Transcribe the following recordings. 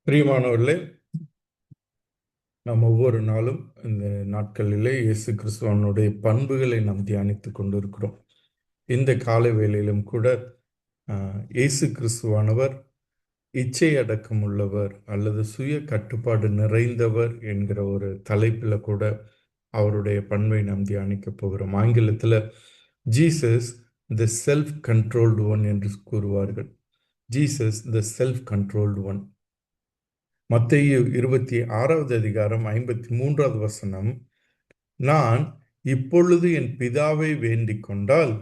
பிரியமானவர்களே, நாம் ஒவ்வொரு நாளும் இந்த நாட்களிலே இயேசு கிறிஸ்துவனுடைய பண்புகளை நாம் தியானித்துக் கொண்டிருக்கிறோம். இந்த காலை வேளையிலும் கூட இயேசு கிறிஸ்துவானவர் இச்சை அடக்கம் உள்ளவர் அல்லது சுய கட்டுப்பாடு நிறைந்தவர் என்கிற ஒரு தலைப்பில் கூட அவருடைய பண்பை நாம் தியானிக்க போகிறோம். ஆங்கிலத்தில் ஜீசஸ் த செல்ஃப் கண்ட்ரோல்டு ஒன் என்று கூறுவார்கள். ஜீசஸ் த செல்ஃப் கண்ட்ரோல்டு ஒன். மத்தேயு 26வது அதிகாரம் 53வது வசனம், நான் இப்பொழுது என் பிதாவை வேண்டிக் கொண்டால்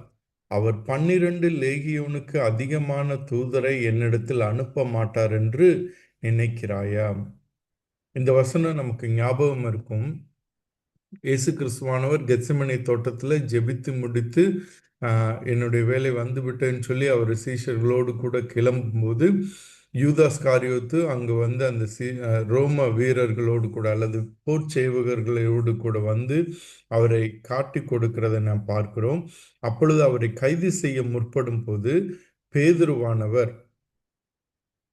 அவர் 12 லேகியோனுக்கு அதிகமான தூதரை என்னிடத்தில் அனுப்ப மாட்டார் என்று நினைக்கிறாயா? இந்த வசனம் நமக்கு ஞாபகம் இருக்கும். இயேசு கிறிஸ்துவானவர் கெத்செமனே தோட்டத்தில் ஜெபித்து முடித்து என்னுடைய வேலை வந்துவிட்டேன்னு சொல்லி அவர் சீஷர்களோடு கூட கிளம்பும்போது யூதாஸ் காரியோத்து அங்கு வந்து அந்த ரோம வீரர்களோடு கூட அல்லது போர் சேவகர்களோடு கூட வந்து அவரை காட்டி கொடுக்கிறத நாம் பார்க்கிறோம். அப்பொழுது அவரை கைது செய்ய முற்படும் போது பேதுருவானவர்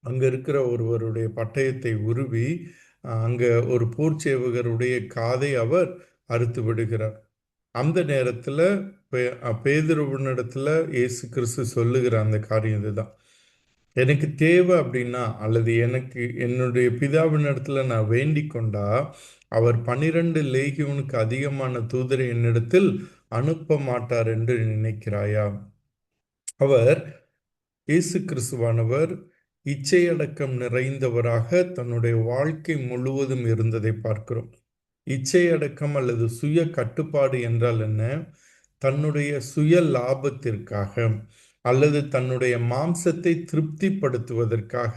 அங்க இருக்கிற ஒருவருடைய பட்டயத்தை உருவி அங்க ஒரு போர் சேவகருடைய காதை அவர் அறுத்து விடுகிறார். அந்த நேரத்துல பேதுருவினிடத்துல இயேசு கிறிஸ்து சொல்லுகிற அந்த காரியம் இதுதான். எனக்கு தேவை அப்படின்னா அல்லது எனக்கு என்னுடைய பிதாவினிடத்துல நான் வேண்டிக் கொண்டா அவர் 12 லேகியோனுக்கு அதிகமான தூதரை என்னிடத்தில் அனுப்ப மாட்டார் என்று நினைக்கிறாயா? அவர் இயேசு கிறிஸ்துவானவர் இச்சையடக்கம் நிறைந்தவராக தன்னுடைய வாழ்க்கை முழுவதும் இருந்ததை பார்க்கிறோம். இச்சையடக்கம் அல்லது சுய கட்டுப்பாடு என்றால் என்ன? தன்னுடைய சுய லாபத்திற்காக அல்லது தன்னுடைய மாம்சத்தை திருப்திப்படுத்துவதற்காக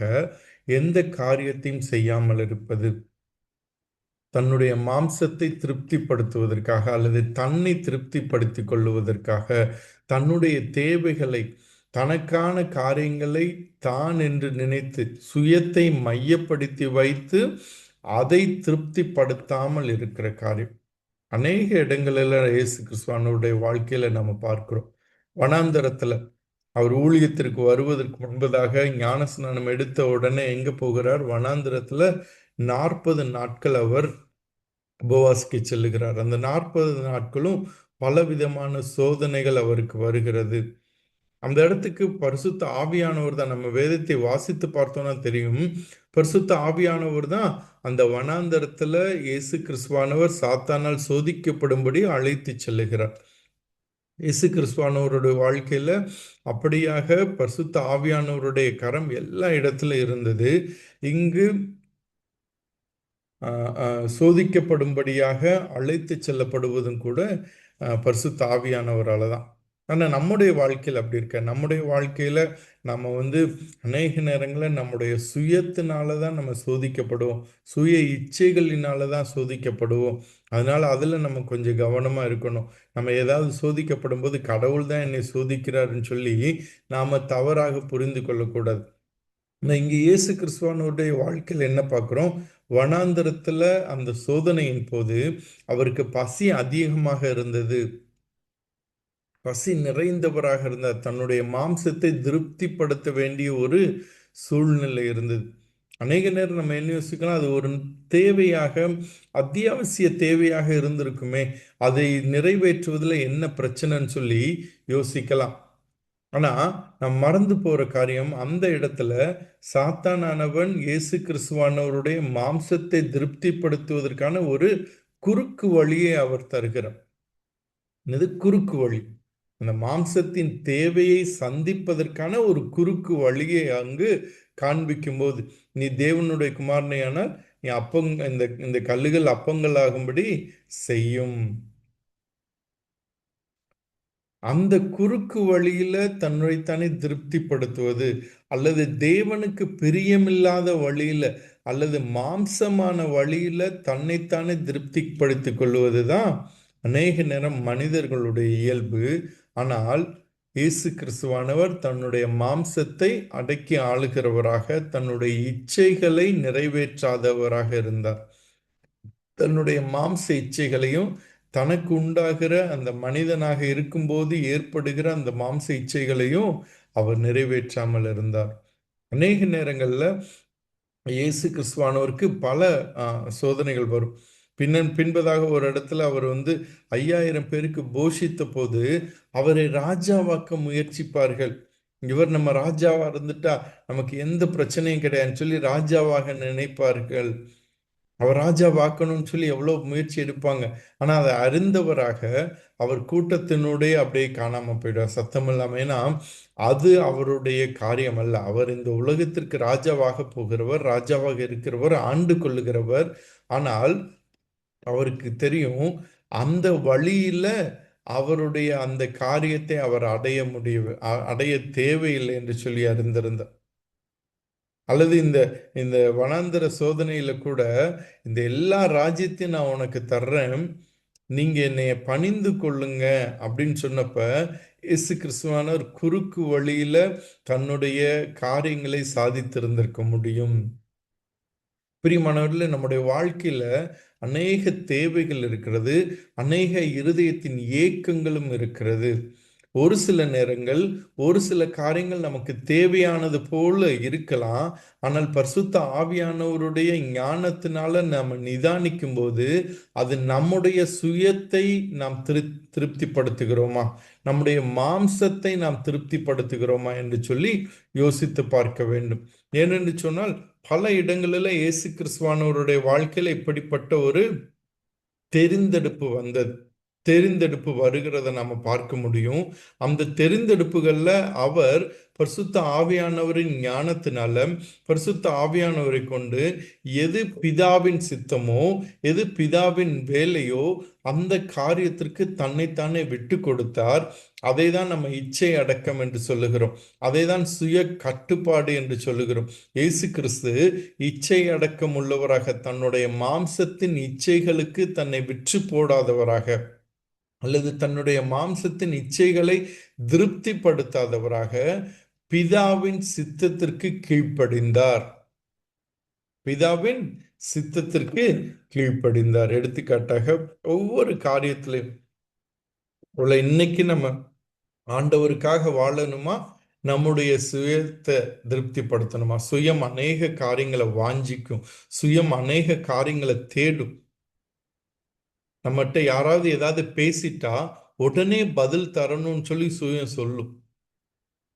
எந்த காரியத்தையும் செய்யாமல் இருப்பது. தன்னுடைய மாம்சத்தை திருப்திப்படுத்துவதற்காக அல்லது தன்னை திருப்திப்படுத்திக் கொள்ளுவதற்காக தன்னுடைய தேவைகளை, தனக்கான காரியங்களை தான் என்று நினைத்து சுயத்தை மையப்படுத்தி வைத்து அதை திருப்திப்படுத்தாமல் இருக்கிற காரியம் அநேக இடங்களில் இயேசு கிறிஸ்துவனுடைய வாழ்க்கையில நம்ம பார்க்கிறோம். வனாந்தரத்துல அவர் ஊழியத்திற்கு வருவதற்கு முன்பதாக ஞானஸ்நானம் எடுத்த உடனே எங்க போகிறார்? வனாந்தரத்துல 40 நாட்கள் அவர் உபவாசிக்க செல்லுகிறார். அந்த 40 நாட்களும் பலவிதமான சோதனைகள் அவருக்கு வருகிறது. அந்த இடத்துக்கு பரிசுத்த ஆவியானவர் தான். நம்ம வேதத்தை வாசித்து பார்த்தோம்னா தெரியும், பரிசுத்த ஆவியானவர் தான் அந்த வனாந்தரத்துல இயேசு கிறிஸ்துவானவர் சாத்தானால் சோதிக்கப்படும்படி அழைத்து செல்லுகிறார். இயேசு கிறிஸ்துவானவருடைய வாழ்க்கையில அப்படியாக பரிசுத்த ஆவியானவருடைய கரம் எல்லா இடத்துல இருந்தது. இங்கு சோதிக்கப்படும்படியாக அழைத்து செல்லப்படுவதும் கூட பரிசுத்த ஆவியானவரால் தான். ஆனால் நம்முடைய வாழ்க்கையில் அப்படி இருக்க, நம்முடைய வாழ்க்கையில் நம்ம வந்து அநேக நேரங்களில் நம்முடைய சுயத்தினால தான் நம்ம சோதிக்கப்படுவோம், சுய இச்சைகளினால தான் சோதிக்கப்படுவோம். அதனால் அதில் நம்ம கொஞ்சம் கவனமாக இருக்கணும். நம்ம ஏதாவது சோதிக்கப்படும் போது கடவுள் தான் என்னை சோதிக்கிறாருன்னு சொல்லி நாம் தவறாக புரிந்து கொள்ளக்கூடாது. இங்கே இயேசு கிறிஸ்துவனுடைய வாழ்க்கையில் என்ன பார்க்குறோம்? வனாந்தரத்துல அந்த சோதனையின் போது அவருக்கு பசி அதிகமாக இருந்தது, பசி நிறைந்தவராக இருந்தார். தன்னுடைய மாம்சத்தை திருப்திப்படுத்த வேண்டிய ஒரு சூழ்நிலை இருந்தது. அநேக நேரம் நம்ம என்ன யோசிக்கலாம், அது ஒரு தேவையாக, அத்தியாவசிய தேவையாக இருந்திருக்குமே, அதை நிறைவேற்றுவதில் என்ன பிரச்சனைன்னு சொல்லி யோசிக்கலாம். ஆனா நாம் மறந்து போற காரியம், அந்த இடத்துல சாத்தானானவன் இயேசு கிறிஸ்துவானவருடைய மாம்சத்தை திருப்திப்படுத்துவதற்கான ஒரு குறுக்கு வழியை அவர் தருகிறார். இது குறுக்கு வழி. அந்த மாம்சத்தின் தேவையை சந்திப்பதற்கான ஒரு குறுக்கு வழியை அங்கு காண்பிக்கும் போது, நீ தேவனுடைய குமாரனையானால் நீ இந்த கல்லுகள் அப்பங்கள் ஆகும்படி செய்யும். அந்த குறுக்கு வழியில தன்னைத்தானே திருப்திப்படுத்துவது அல்லது தேவனுக்கு பிரியமில்லாத வழியில அல்லது மாம்சமான வழியில தன்னைத்தானே திருப்திப்படுத்திக் கொள்வதுதான் அநேக நேரம் மனிதர்களுடைய இயல்பு. ஆனால் இயேசு கிறிஸ்துவானவர் தன்னுடைய மாம்சத்தை அடக்கி ஆளுகிறவராக, தன்னுடைய இச்சைகளை நிறைவேற்றாதவராக இருந்தார். தன்னுடைய மாம்ச இச்சைகளையும் தனக்கு உண்டாகிற அந்த மனிதனாக இருக்கும்போது ஏற்படுகிற அந்த மாம்ச இச்சைகளையும் அவர் நிறைவேற்றாமல் இருந்தார். அநேக நேரங்கள்ல இயேசு கிறிஸ்துவானவருக்கு பல சோதனைகள் வரும். பின்பதாக ஒரு இடத்துல அவர் 5000 பேருக்கு போஷித்த போது அவரை ராஜாவாக்க முயற்சிப்பார்கள். இவர் நம்ம ராஜாவா இருந்துட்டா நமக்கு எந்த பிரச்சனையும் கிடையாதுன்னு சொல்லி ராஜாவாக நினைப்பார்கள். அவர் ராஜா வாக்கணும்னு சொல்லி எவ்வளவு முயற்சி எடுப்பாங்க. ஆனா அதை அறிந்தவராக அவர் கூட்டத்தினுடைய அப்படியே காணாம போயிடுவார், சத்தம் இல்லாம. ஏன்னா அது அவருடைய காரியம் அல்ல. அவர் இந்த உலகத்திற்கு ராஜாவாக போகிறவர், ராஜாவாக இருக்கிறவர், ஆண்டு கொள்ளுகிறவர். ஆனால் அவருக்கு தெரியும் அந்த வழியில அவருடைய அந்த காரியத்தை அவர் அடைய தேவையில்லை என்று சொல்லி அறிந்திருந்தார். அல்லது இந்த இந்த வனாந்தர சோதனையில கூட இந்த எல்லா ராஜ்யத்தையும் நான் உனக்கு தர்றேன், நீங்க என்னைய பணிந்து கொள்ளுங்க அப்படின்னு சொன்னப்ப இயேசு கிறிஸ்துவானவர் குறுக்கு வழியில தன்னுடைய காரியங்களை சாதித்திருந்திருக்க முடியும். பிரியமானவர்களே, நம்முடைய வாழ்க்கையில அநேக தேவைகள் இருக்கிறது, அநேக இருதயத்தின் ஏக்கங்களும் இருக்கிறது. ஒரு சில நேரங்கள் ஒரு சில காரியங்கள் நமக்கு தேவையானது போல இருக்கலாம். ஆனால் பரிசுத்த ஆவியானவருடைய ஞானத்தினால நம்ம நிதானிக்கும் போது அது நம்முடைய சுயத்தை நாம் திருப்திப்படுத்துகிறோமா, நம்முடைய மாம்சத்தை நாம் திருப்திப்படுத்துகிறோமா என்று சொல்லி யோசித்து பார்க்க வேண்டும். ஏனென்று சொன்னால் பல இடங்களில் இயேசு கிறிஸ்துவானவருடைய வாழ்க்கையில இப்படிப்பட்ட ஒரு தெரிந்தெடுப்பு வந்தது, தெரிந்தெடுப்பு வருகிறத நம்ம பார்க்க முடியும். அந்த தெரிந்தெடுப்புகள்ல அவர் பரிசுத்த ஆவியானவரின் ஞானத்தினால பரிசுத்த ஆவியானவரை கொண்டு எது பிதாவின் சித்தமோ, எது பிதாவின் வேலையோ அந்த காரியத்திற்கு தன்னைத்தானே விட்டு கொடுத்தார். அதை தான் நம்ம இச்சை அடக்கம் என்று சொல்லுகிறோம், அதை தான் சுய கட்டுப்பாடு என்று சொல்லுகிறோம். இயேசு கிறிஸ்து இச்சை அடக்கம் உள்ளவராக, தன்னுடைய மாம்சத்தின் இச்சைகளுக்கு தன்னை விற்று போடாதவராக அல்லது தன்னுடைய மாம்சத்தின் இச்சைகளை திருப்திப்படுத்தாதவராக பிதாவின் சித்தத்திற்கு கீழ்ப்படிந்தார். பிதாவின் சித்தத்திற்கு கீழ்ப்படிந்தார். எடுத்துக்காட்டாக ஒவ்வொரு காரியத்திலையும் இன்னைக்கு நம்ம ஆண்டவருக்காக வாழணுமா, நம்முடைய சுயத்தை திருப்திப்படுத்தணுமா? சுயம் அநேக காரியங்களை வாஞ்சிக்கும், சுயம் அநேக காரியங்களை தேடும். நம்மகிட்ட யாராவது ஏதாவது பேசிட்டா உடனே பதில் தரணும்னு சொல்லி சுயம் சொல்லும்.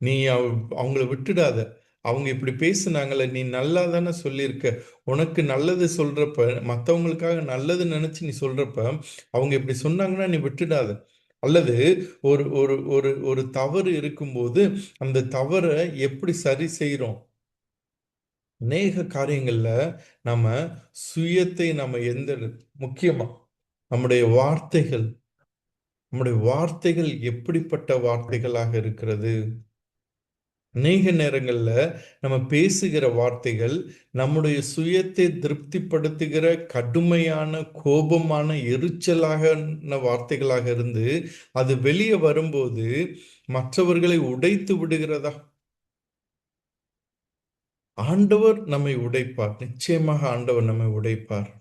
நீ அவங்கள விட்டுடாத, அவங்க இப்படி பேசுனாங்கல்ல, நீ நல்லா தானே சொல்லியிருக்க, உனக்கு நல்லது சொல்றப்ப, மற்றவங்களுக்காக நல்லது நினைச்சு நீ சொல்றப்ப அவங்க இப்படி சொன்னாங்கன்னா நீ விட்டுடாத. அல்லது ஒரு ஒரு ஒரு ஒரு தவறு இருக்கும்போது அந்த தவறை எப்படி சரி செய்யறோம்? அநேக காரியங்கள்ல நம்ம சுயத்தை நம்ம முக்கியமா நம்முடைய வார்த்தைகள் எப்படிப்பட்ட வார்த்தைகளாக இருக்கிறது? அநேக நேரங்கள்ல நம்ம பேசுகிற வார்த்தைகள் நம்முடைய சுயத்தை திருப்திப்படுத்துகிற கடுமையான, கோபமான, எரிச்சலாக வார்த்தைகளாக இருந்து அது வெளியே வரும்போது மற்றவர்களை உடைத்து விடுகிறதா? ஆண்டவர் நம்மை உடைப்பார், நிச்சயமாக ஆண்டவர் நம்மை உடைப்பார்.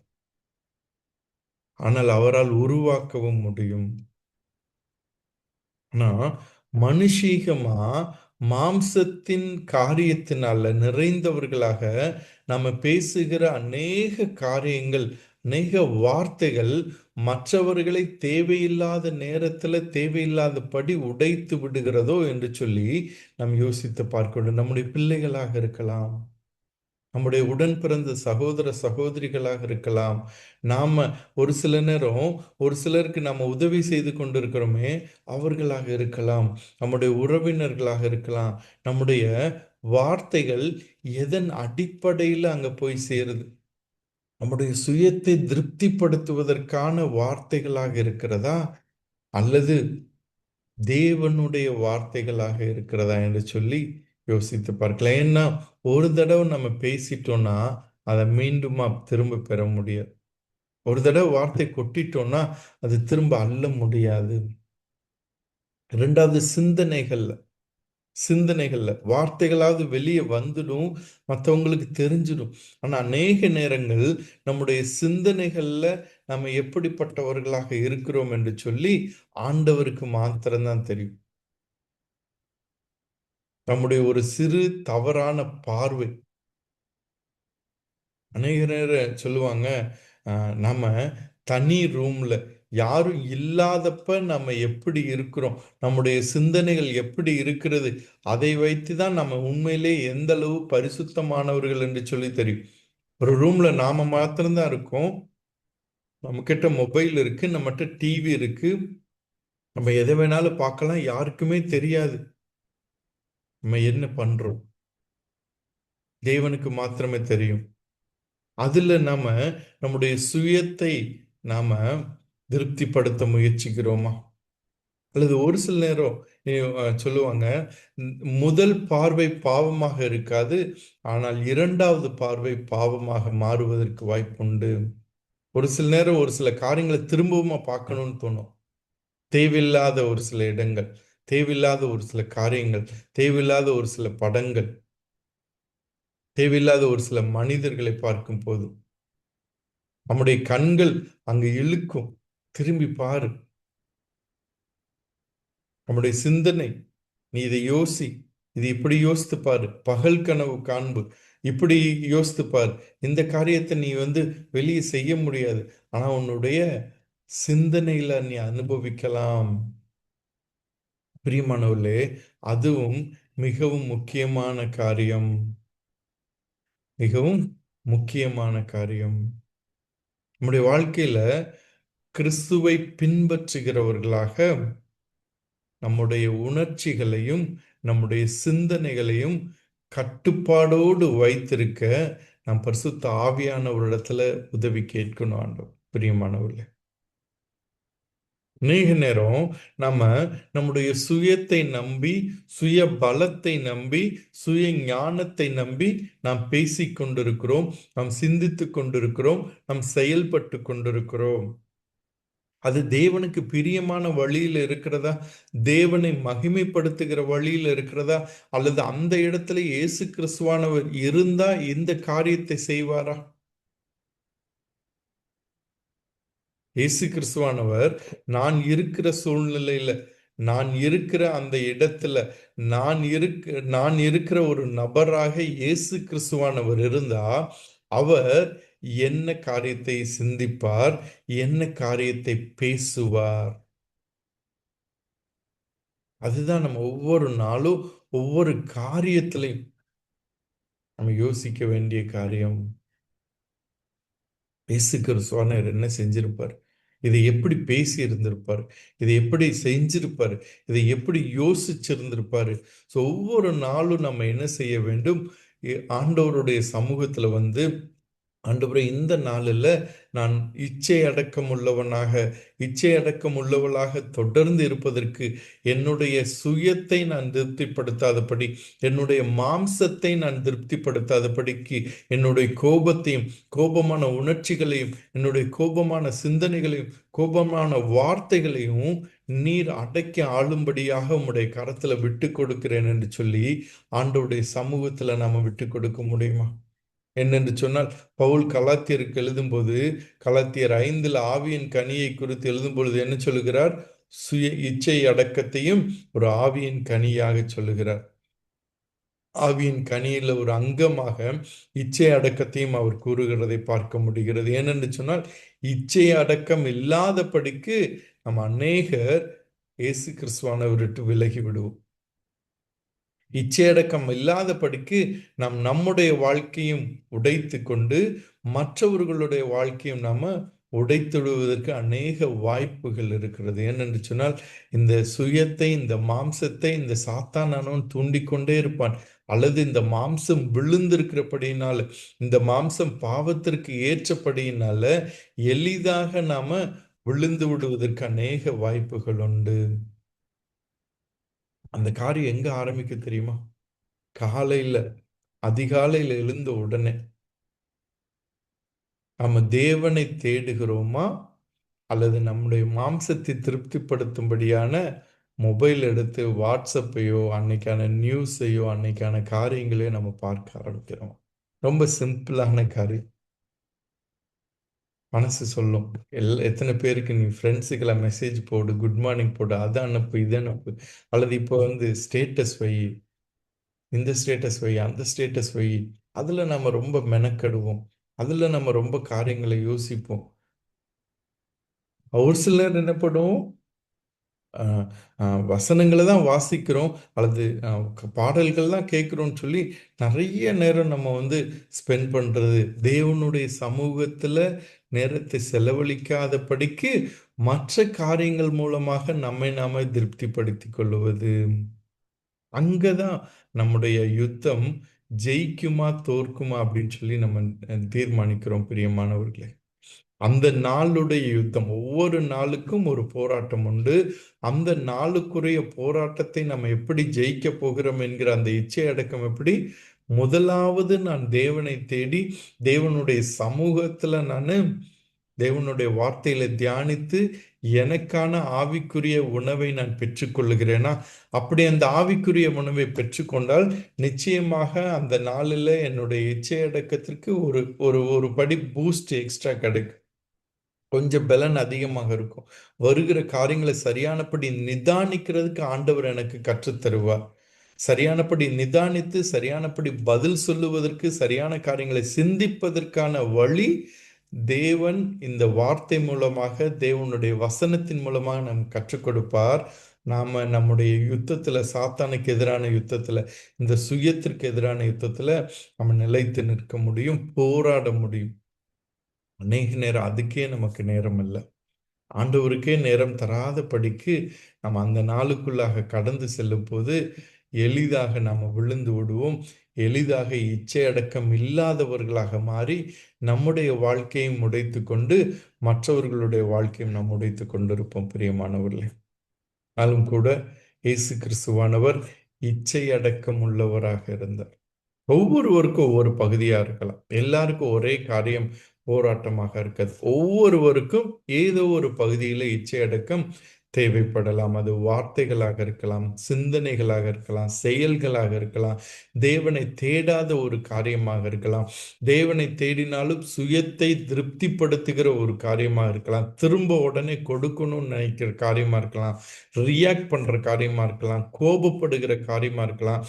ஆனால் அவரால் உருவாக்கவும் முடியும். ஆனா மனுஷீகமா மாம்சத்தின் காரியத்தினால நிறைந்தவர்களாக நம்ம பேசுகிற அநேக காரியங்கள், அநேக வார்த்தைகள் மற்றவர்களை தேவையில்லாத நேரத்துல தேவையில்லாதபடி உடைத்து விடுகிறதோ என்று சொல்லி நாம் யோசித்து பார்க்கணும். நம்முடைய பிள்ளைகளாக இருக்கலாம், நம்முடைய உடன் பிறந்த சகோதர சகோதரிகளாக இருக்கலாம். நாம ஒரு சில நேரம் ஒரு சிலருக்கு நம்ம உதவி செய்து கொண்டிருக்கிறோமே, அவர்களாக இருக்கலாம், நம்முடைய உறவினர்களாக இருக்கலாம். நம்முடைய வார்த்தைகள் எதன் அடிப்படையில் அங்க போய் சேருது? நம்முடைய சுயத்தை திருப்திப்படுத்துவதற்கான வார்த்தைகளாக இருக்கிறதா, அல்லது தேவனுடைய வார்த்தைகளாக இருக்கிறதா என்று சொல்லி யோசித்து பார்க்கலாம். ஏன்னா ஒரு தடவை நம்ம பேசிட்டோம்னா அதை மீண்டுமா திரும்ப பெற முடியாது. ஒரு தடவை வார்த்தை கொட்டிட்டோம்னா அது திரும்ப அள்ள முடியாது. இரண்டாவது, சிந்தனைகள்ல வார்த்தைகளாவது வெளியே வந்துடும், மற்றவங்களுக்கு தெரிஞ்சிடும். ஆனா அநேக நேரங்கள் நம்முடைய சிந்தனைகள்ல நம்ம எப்படிப்பட்டவர்களாக இருக்கிறோம் என்று சொல்லி ஆண்டவருக்கு மாத்திரம்தான் தெரியும். நம்முடைய ஒரு சிறு தவறான பார்வை, அநேக நேரம் சொல்லுவாங்க, நம்ம தனி ரூம்ல யாரும் இல்லாதப்ப நம்ம எப்படி இருக்கிறோம், நம்முடைய சிந்தனைகள் எப்படி இருக்கிறது, அதை வைத்து தான் நம்ம உண்மையிலே எந்த அளவு பரிசுத்தமானவர்கள் என்று சொல்லி தெரியும். ஒரு ரூம்ல நாம மாத்திரம்தான் இருக்கோம். நம்ம கிட்ட மொபைல் இருக்கு, நம்மகிட்ட டிவி இருக்கு, நம்ம எதை வேணாலும் பார்க்கலாம், யாருக்குமே தெரியாது நம்ம என்ன பண்றோம். தேவனுக்கு மாத்திரமே தெரியும். அதுல நாம நம்முடைய சுயத்தை நாம திருப்திப்படுத்த முயற்சிக்கிறோமா? அல்லது ஒரு சில நேரம் சொல்லுவாங்க, முதல் பார்வை பாவமாக இருக்காது, ஆனால் இரண்டாவது பார்வை பாவமாக மாறுவதற்கு வாய்ப்புண்டு. ஒரு சில நேரம் ஒரு சில காரியங்களை திரும்பவுமா பார்க்கணும்னு தோணும். தேவையில்லாத ஒரு சில இடங்கள், தேவையில்லாத ஒரு சில காரியங்கள், தேவையில்லாத ஒரு சில படங்கள், தேவையில்லாத ஒரு சில மனிதர்களை பார்க்கும் போது நம்முடைய கண்கள் அங்கு இழுக்கும். திரும்பி பாரு. நம்முடைய சிந்தனை, நீ இதை யோசி, இது இப்படி யோசித்து பாரு, பகல் கனவு காண்பு, இப்படி யோசித்து பாரு. இந்த காரியத்தை நீ வெளியே செய்ய முடியாது, ஆனா உன்னுடைய சிந்தனையில நீ அனுபவிக்கலாம். பிரியமானவர்களே, அதுவும் மிகவும் முக்கியமான காரியம். மிகவும் முக்கியமான காரியம். நம்முடைய வாழ்க்கையில கிறிஸ்துவை பின்பற்றுகிறவர்களாக நம்முடைய உணர்ச்சிகளையும் நம்முடைய சிந்தனைகளையும் கட்டுப்பாடோடு வைத்திருக்க நாம் பரிசுத்த ஆவியானவரிடத்துல உதவி கேட்கணும். ஆண்டவர் பிரியமானவர்களே, அநேக நேரம் நம்ம நம்முடைய சுயத்தை நம்பி, சுய பலத்தை நம்பி, சுய ஞானத்தை நம்பி நாம் பேசிக் கொண்டிருக்கிறோம், நாம் சிந்தித்துக் கொண்டிருக்கிறோம், நாம் செயல்பட்டு கொண்டிருக்கிறோம். அது தேவனுக்கு பிரியமான வழியில் இருக்கிறதா, தேவனை மகிமைப்படுத்துகிற வழியில் இருக்கிறதா, அல்லது அந்த இடத்துல இயேசு கிறிஸ்துவானவர் இருந்தா இந்த காரியத்தை செய்வாரா? இயேசு கிறிஸ்துவானவர் நான் இருக்கிற சூழ்நிலையில, நான் இருக்கிற அந்த இடத்துல, நான் இருக்கிற ஒரு நபராக இயேசு கிறிஸ்துவானவர் இருந்தா அவர் என்ன காரியத்தை சிந்திப்பார், என்ன காரியத்தை பேசுவார்? அதுதான் நம்ம ஒவ்வொரு நாளும் ஒவ்வொரு காரியத்திலையும் நம்ம யோசிக்க வேண்டிய காரியம். இயேசு கிறிஸ்துவானவர் என்ன செஞ்சிருப்பார், இதை எப்படி பேசி இருந்திருப்பார், இதை எப்படி செஞ்சிருப்பாரு, இதை எப்படி யோசிச்சிருந்திருப்பாரு. ஸோ ஒவ்வொரு நாளும் நம்ம என்ன செய்ய வேண்டும், ஆண்டவருடைய சமூகத்துல ஆண்டவரே, இந்த நாளில் நான் இச்சை அடக்கம் உள்ளவனாக, இச்சை அடக்கம் உள்ளவளாக தொடர்ந்து இருப்பதற்கு என்னுடைய சுயத்தை நான் திருப்திப்படுத்தாதபடி, என்னுடைய மாம்சத்தை நான் திருப்திப்படுத்தாதபடிக்கு, என்னுடைய கோபத்தையும் கோபமான உணர்ச்சிகளையும் என்னுடைய கோபமான சிந்தனைகளையும் கோபமான வார்த்தைகளையும் நீர் அடக்கி ஆளும்படியாக உம்முடைய கரத்துல விட்டு கொடுக்கிறேன் என்று சொல்லி ஆண்டவருடைய சமூகத்துல நாம விட்டு கொடுக்க முடியுமா? என்னென்று சொன்னால், பவுல் கலாத்தியருக்கு எழுதும்போது கலாத்தியர் 5 ஆவியின் கனியை குறித்து எழுதும் பொழுது என்ன சொல்லுகிறார்? சுய இச்சை அடக்கத்தையும் ஒரு ஆவியின் கனியாக சொல்லுகிறார். ஆவியின் கனியில ஒரு அங்கமாக இச்சை அடக்கத்தையும் அவர் கூறுகிறதை பார்க்க முடிகிறது. ஏனென்று சொன்னால், இச்சை அடக்கம் இல்லாதபடிக்கு நம்ம அநேகர் இயேசு கிறிஸ்துவானவரை விட்டு விலகி விடுவோம். இச்சையடக்கம் இல்லாதபடிக்கு நாம் நம்முடைய வாழ்க்கையும் உடைத்து கொண்டு மற்றவர்களுடைய வாழ்க்கையும் நாம உடைத்துடுவதற்கு அநேக வாய்ப்புகள் இருக்கிறது. ஏனென்று சொன்னால், இந்த சுயத்தை, இந்த மாம்சத்தை இந்த சாத்தானவன் தூண்டிக்கொண்டே இருப்பான். அல்லது இந்த மாம்சம் விழுந்திருக்கிறபடியினால, இந்த மாம்சம் பாவத்திற்கு ஏற்றபடியினால எளிதாக நாம விழுந்து விடுவதற்கு அநேக வாய்ப்புகள் உண்டு. அந்த காரியம் எங்க ஆரம்பிக்க தெரியுமா? காலையில, அதிகாலையில எழுந்த உடனே நம்ம தேவனை தேடுகிறோமா, அல்லது நம்முடைய மாம்சத்தை திருப்திப்படுத்தும்படியான மொபைல் எடுத்து வாட்ஸ்அப்பையோ, அன்னைக்கான நியூஸையோ, அன்னைக்கான காரியங்களையோ நம்ம பார்க்க ஆரம்பிக்கிறோம். ரொம்ப சிம்பிளான காரியம். மனசு சொல்லும், எத்தனை பேருக்கு நீ ஃப்ரெண்ட்ஸுக்கெல்லாம் மெசேஜ் போடு, குட் மார்னிங் போடு, அதை அனுப்பு, இதை அனுப்பு, அல்லது இப்போ ஸ்டேட்டஸ் வை, இந்த ஸ்டேட்டஸ் வை, அந்த ஸ்டேட்டஸ் வை. அதுல நம்ம ரொம்ப மெனக்கெடுவோம். அதுல நம்ம ரொம்ப காரியங்களை யோசிப்போம். ஒரு சிலர் என்ன பண்ணுவோம், அஹ், வசனங்களை தான் வாசிக்கிறோம் அல்லது பாடல்கள் தான் கேட்குறோம்னு சொல்லி நிறைய நேரம் நம்ம ஸ்பெண்ட் பண்றது, தேவனுடைய சமூகத்துல நேரத்தை செலவழிக்காதபடிக்கு மற்ற காரியங்கள் மூலமாக நம்மை நாமே திருப்திப்படுத்திக் கொள்வது. அங்கதான் நம்முடைய யுத்தம் ஜெயிக்குமா தோற்குமா அப்படின்னு சொல்லி நம்ம தீர்மானிக்கிறோம் பிரியமானவர்களே. அந்த நாளுடைய யுத்தம், ஒவ்வொரு நாளுக்கும் ஒரு போராட்டம் உண்டு. அந்த நாளுக்குரிய போராட்டத்தை நம்ம எப்படி ஜெயிக்க போகிறோம் என்கிற அந்த இச்சை அடக்கம் எப்படி, முதலாவது நான் தேவனை தேடி தேவனுடைய சமூகத்துல நான் தேவனுடைய வார்த்தையில தியானித்து எனக்கான ஆவிக்குரிய உணவை நான் பெற்றுக்கொள்ளுகிறேனா, அப்படி அந்த ஆவிக்குரிய உணவை பெற்றுக்கொண்டால் நிச்சயமாக அந்த நாளில் என்னுடைய இச்சை அடக்கத்திற்கு ஒரு ஒரு ஒரு படி பூஸ்ட் எக்ஸ்ட்ரா கிடைக்கும். கொஞ்சம் பலன் அதிகமாக இருக்கும். வருகிற காரியங்களை சரியானபடி நிதானிக்கிறதுக்கு ஆண்டவர் எனக்கு கற்றுத்தருவார். சரியானபடி நிதானித்து சரியானபடி பதில் சொல்லுவதற்கு, சரியான காரியங்களை சிந்திப்பதற்கான வழி தேவன் இந்த வார்த்தை மூலமாக, தேவனுடைய வசனத்தின் மூலமாக நம் கற்றுக் கொடுப்பார். நாம நம்முடைய யுத்தத்துல, சாத்தானுக்கு எதிரான யுத்தத்துல, இந்த சுயத்திற்கு எதிரான யுத்தத்துல நம்ம நிலைத்து நிற்க முடியும், போராட முடியும். அநேக நேரம் அதுக்கே நமக்கு நேரம் இல்லை. ஆண்டவருக்கே நேரம் தராதபடிக்கு நம்ம அந்த நாளுக்குள்ளாக கடந்து செல்லும் போது எளிதாக நாம் விழுந்து விடுவோம். எளிதாக இச்சை அடக்கம் இல்லாதவர்களாக மாறி நம்முடைய வாழ்க்கையும் உடைத்து கொண்டு மற்றவர்களுடைய வாழ்க்கையும் நாம் உடைத்து கொண்டிருப்போம் பிரியமானவர்களே. ஆனாலும் கூட இயேசு கிறிஸ்துவானவர் இச்சை அடக்கம் உள்ளவராக இருந்தார். ஒவ்வொருவருக்கும் ஒவ்வொரு பகுதியா இருக்கலாம். எல்லாருக்கும் ஒரே காரியம் போராட்டமாக இருக்காது. ஒவ்வொருவருக்கும் ஏதோ ஒரு பகுதியில இச்சை அடக்கம் தேவைப்படலாம். அது வார்த்தைகளாக இருக்கலாம், சிந்தனைகளாக இருக்கலாம், செயல்களாக இருக்கலாம், தேவனை தேடாத ஒரு காரியமாக இருக்கலாம், தேவனை தேடினாலும் சுயத்தை திருப்திப்படுத்துகிற ஒரு காரியமாக இருக்கலாம், திரும்ப உடனே கொடுக்கணும்னு நினைக்கிற காரியமா இருக்கலாம், ரியாக்ட் பண்ற காரியமா இருக்கலாம், கோபப்படுகிற காரியமா இருக்கலாம்,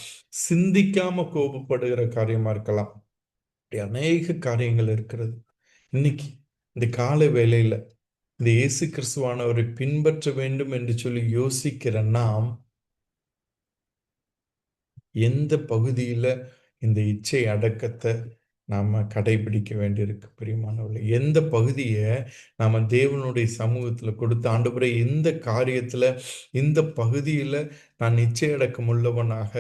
சிந்திக்காம கோபப்படுகிற காரியமா இருக்கலாம். அநேக காரியங்கள் இருக்கிறது. இன்னைக்கு இந்த காலை வேளையில இந்த இயேசு கிறிஸ்துவானவரை பின்பற்ற வேண்டும் என்று சொல்லி யோசிக்கிற நாம் எந்த பகுதியில இந்த இச்சை அடக்கத்தை நாம கடைபிடிக்க வேண்டியிருக்கு பிரியமானவர்களே? எந்த பகுதியை நாம தேவனுடைய சமூகத்துல கொடுத்து, ஆண்டவரே இந்த காரியத்துல இந்த பகுதியில நான் இச்சையடக்கம் உள்ளவனாக,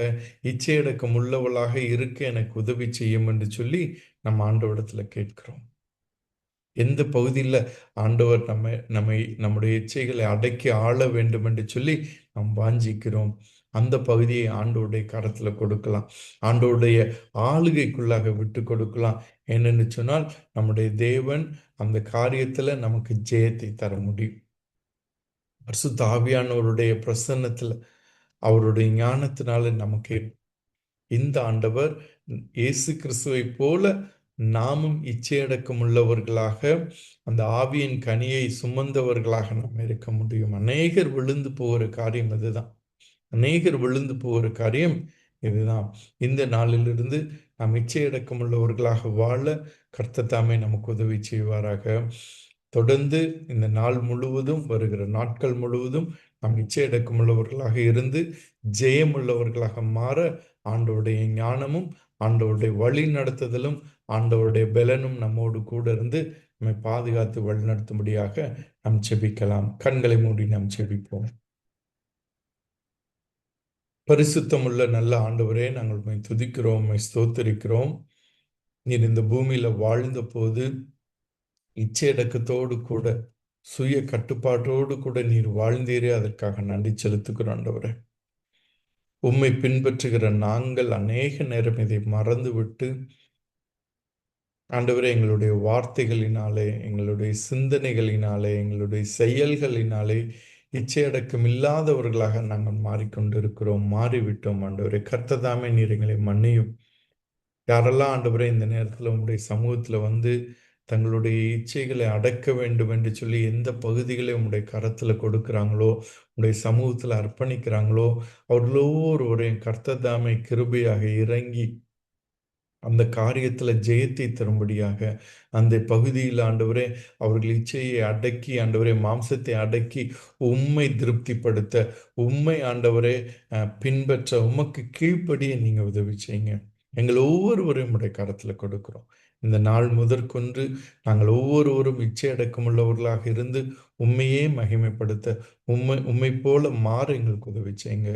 இச்சையடக்கம் உள்ளவளாக இருக்க எனக்கு உதவி செய்யும் என்று சொல்லி நம்ம ஆண்டவரிடத்துல கேட்கிறோம். எந்த பகுதியில் ஆண்டவர் நம்முடைய இச்சைகளை அடக்கி ஆள வேண்டும் என்று சொல்லி நாம் வாஞ்சிக்கிறோம், அந்த பகுதியை ஆண்டவருடைய கரத்துல கொடுக்கலாம், ஆண்டவருடைய ஆளுகைக்குள்ளாக விட்டு கொடுக்கலாம். என்னன்னு சொன்னால் நம்முடைய தேவன் அந்த காரியத்துல நமக்கு ஜெயத்தை தர முடியும். பரிசுத்த ஆவியானவருடைய பிரசன்னத்துல, அவருடைய ஞானத்தினால நமக்கு இந்த ஆண்டவர் இயேசு கிறிஸ்துவை போல நாமும் இச்சையடக்கம் உள்ளவர்களாக அந்த ஆவியின் கனியை சுமந்தவர்களாக நாம் இருக்க முடியும். அநேகர் விழுந்து போகிற காரியம் இதுதான். அநேகர் விழுந்து போகிற காரியம் இதுதான். இந்த நாளிலிருந்து நாம் இச்சையடக்கம் உள்ளவர்களாக வாழ கர்த்தர் தாமே நமக்கு உதவி செய்வாராக. தொடர்ந்து இந்த நாள் முழுவதும், வருகிற நாட்கள் முழுவதும் நாம் இச்சையடக்கம் உள்ளவர்களாக இருந்து ஜெயமுள்ளவர்களாக மாற ஆண்டவருடைய ஞானமும் ஆண்டவருடைய வழி நடத்துதலும் ஆண்டவருடைய பலனும் நம்மோடு கூட இருந்து நம்மை பாதுகாத்து வழிநடத்தும்படியாக நாம் செபிக்கலாம். கண்களை மூடி நாம் செபிப்போம். பரிசுத்தமுள்ள நல்ல ஆண்டவரே, நாங்கள் உம்மை துதிக்கிறோம், உம்மை ஸ்தோத்தரிக்கிறோம். நீர் இந்த பூமியில வாழ்ந்த போது இச்சையடக்கத்தோடு கூட, சுய கட்டுப்பாட்டோடு கூட நீர் வாழ்ந்தீரே, அதற்காக நன்றி செலுத்துகிறோம் ஆண்டவரே. உம்மை பின்பற்றுகிற நாங்கள் அநேக நேரம் இதை மறந்துவிட்டு ஆண்டவரே, எங்களுடைய வார்த்தைகளினாலே, எங்களுடைய சிந்தனைகளினாலே, எங்களுடைய செயல்களினாலே இச்சையடக்கம் இல்லாதவர்களாக நாங்கள் மாறிக்கொண்டிருக்கிறோம், மாறிவிட்டோம். ஆண்டவரே, கர்த்ததாமே நீர் எங்களை மன்னியும். யாரெல்லாம் ஆண்டவரே இந்த நேரத்தில் உங்களுடைய சமூகத்தில் தங்களுடைய இச்சைகளை அடக்க வேண்டும் என்று சொல்லி எந்த பகுதிகளை உங்களுடைய கரத்தில் கொடுக்குறாங்களோ, உங்களுடைய சமூகத்தில் அர்ப்பணிக்கிறாங்களோ, அவர்களோருவரையும் கர்த்ததாமே கிருபையாக இறங்கி அந்த காரியத்தில் ஜெயத்தை தரும்படியாக அந்த பகுதியில் ஆண்டவரே அவர்கள் இச்சையை அடக்கி ஆண்டவரே மாம்சத்தை அடக்கி உம்மை திருப்திப்படுத்த உம்மை ஆண்டவரே பின்பற்ற உமக்கு கீழ்ப்படிய நீங்கள் உதவி செய்யுங்க. எங்கள் ஒவ்வொருவரையும் உடைய கரத்தில் கொடுக்கிறோம். இந்த நாள் முதற்கொண்டு நாங்கள் ஒவ்வொருவரும் இச்சை அடக்கமுள்ளவர்களாக இருந்து உண்மையே மகிமைப்படுத்த உம்மை போல மாற எங்களுக்கு உதவி செய்யுங்க.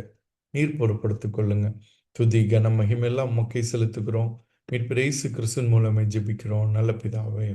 நீர் பொறுப்படுத்திக் கொள்ளுங்க. துதி கன மகிமெல்லாம் உமக்கே செலுத்துகிறோம். மீட்பர் இயேசு கிறிஸ்துவின் மூலமே ஜெபிக்கிறோம் நல்ல பிதாவே.